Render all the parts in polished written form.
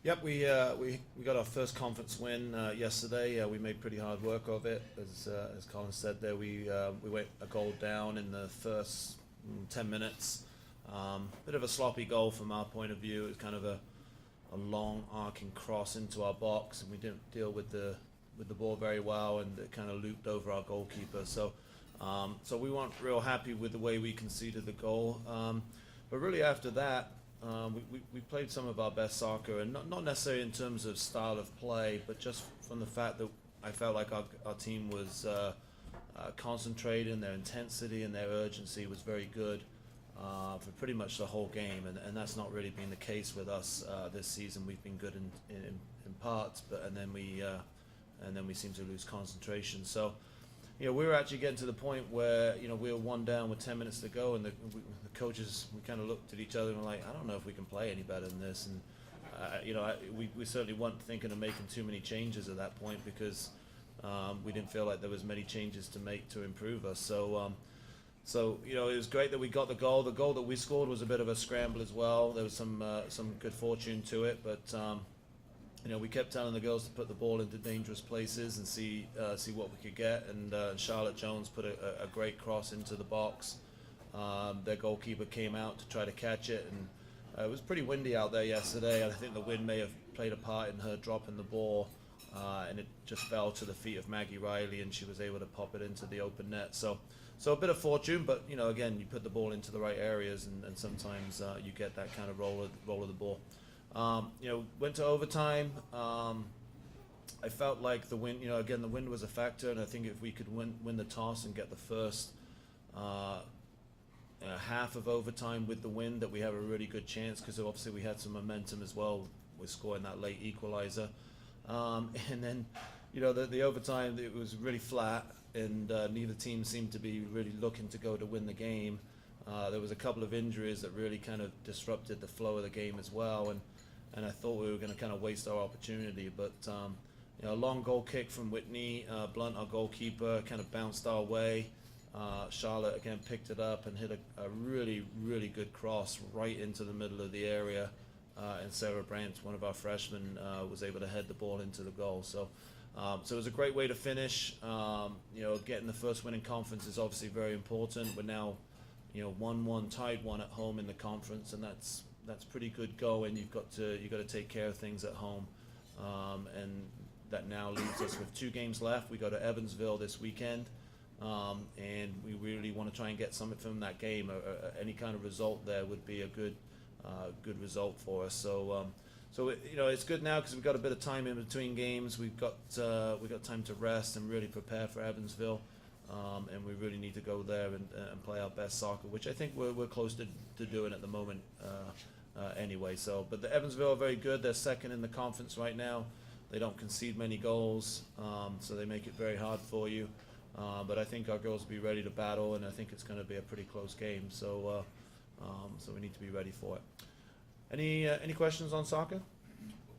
Yep, we got our first conference win yesterday. We made pretty hard work of it, as Colin said there. We went a goal down in the first 10 minutes. Bit of a sloppy goal from our point of view. It was kind of a long arcing cross into our box, and we didn't deal with the ball very well, and it kind of looped over our goalkeeper. So we weren't real happy with the way we conceded the goal. But really after that, we played some of our best soccer, and not necessarily in terms of style of play, but just from the fact that I felt like our team was concentrated, and their intensity and their urgency was very good for pretty much the whole game, and that's not really been the case with us this season. We've been good in parts, and then we seem to lose concentration. So, we were actually getting to the point where, we were one down with 10 minutes to go, and the coaches, we kind of looked at each other and were like, I don't know if we can play any better than this. And, we certainly weren't thinking of making too many changes at that point, because we didn't feel like there was many changes to make to improve us. So, it was great that we got the goal. The goal that we scored was a bit of a scramble as well. There was some good fortune to it, but we kept telling the girls to put the ball into dangerous places and see what we could get. And Charlotte Jones put a great cross into the box. Their goalkeeper came out to try to catch it, and it was pretty windy out there yesterday. I think the wind may have played a part in her dropping the ball, and it just fell to the feet of Maggie Riley, and she was able to pop it into the open net. So a bit of fortune, but again, you put the ball into the right areas, and sometimes you get that kind of roll of the ball. Went to overtime. I felt like the wind, again, the wind was a factor, and I think if we could win the toss and get the first half of overtime with the wind, that we have a really good chance, because obviously we had some momentum as well with scoring that late equalizer. And then, the overtime, it was really flat, and neither team seemed to be really looking to go to win the game. There was a couple of injuries that really kind of disrupted the flow of the game as well, and I thought we were going to kind of waste our opportunity. But a long goal kick from Whitney Blunt, our goalkeeper, kind of bounced our way. Charlotte again picked it up and hit a really, really good cross right into the middle of the area, and Sarah Brandt, one of our freshmen, was able to head the ball into the goal. So it was a great way to finish. Getting the first win in conference is obviously very important. We're now 1-1 tied one at home in the conference, and that's pretty good going. You've got to take care of things at home, and that now leaves us with 2 games left. We go to Evansville this weekend, and we really want to try and get something from that game. Any kind of result there would be a good result for us. So it's good now because we've got a bit of time in between games. We've got time to rest and really prepare for Evansville. And we really need to go there and play our best soccer, which I think we're close to doing at the moment anyway. But the Evansville are very good. They're second in the conference right now. They don't concede many goals, so they make it very hard for you. But I think our girls will be ready to battle, and I think it's going to be a pretty close game. So we need to be ready for it. Any questions on soccer?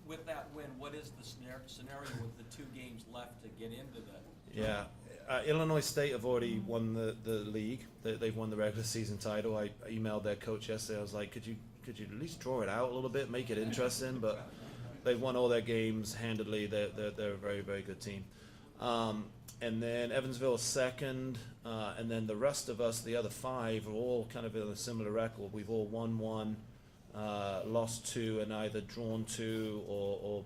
With that win, what is the scenario with the 2 games left to get into the Yeah. Illinois State have already won the league. They've won the regular season title. I emailed their coach yesterday. I was like, could you at least draw it out a little bit, make it interesting? But they've won all their games handedly. They're a very, very good team. And then Evansville is second, and then the rest of us, the other 5, are all kind of in a similar record. We've all won 1, lost 2, and either drawn 2 or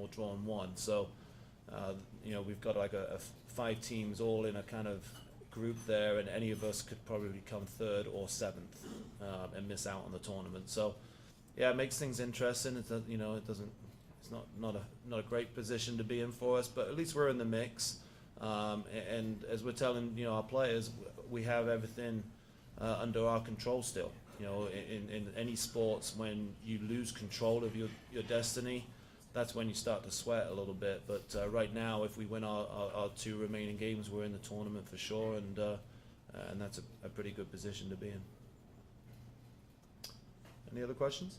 drawn 1. So we've got like a 5 teams all in a kind of group there, and any of us could probably come 3rd or 7th and miss out on the tournament. So yeah, it makes things interesting. It's it's not a great position to be in for us, but at least we're in the mix. And as we're telling our players, we have everything under our control still. In any sports, when you lose control of your destiny, that's when you start to sweat a little bit. But right now, if we win our 2 remaining games, we're in the tournament for sure, and that's a pretty good position to be in. Any other questions?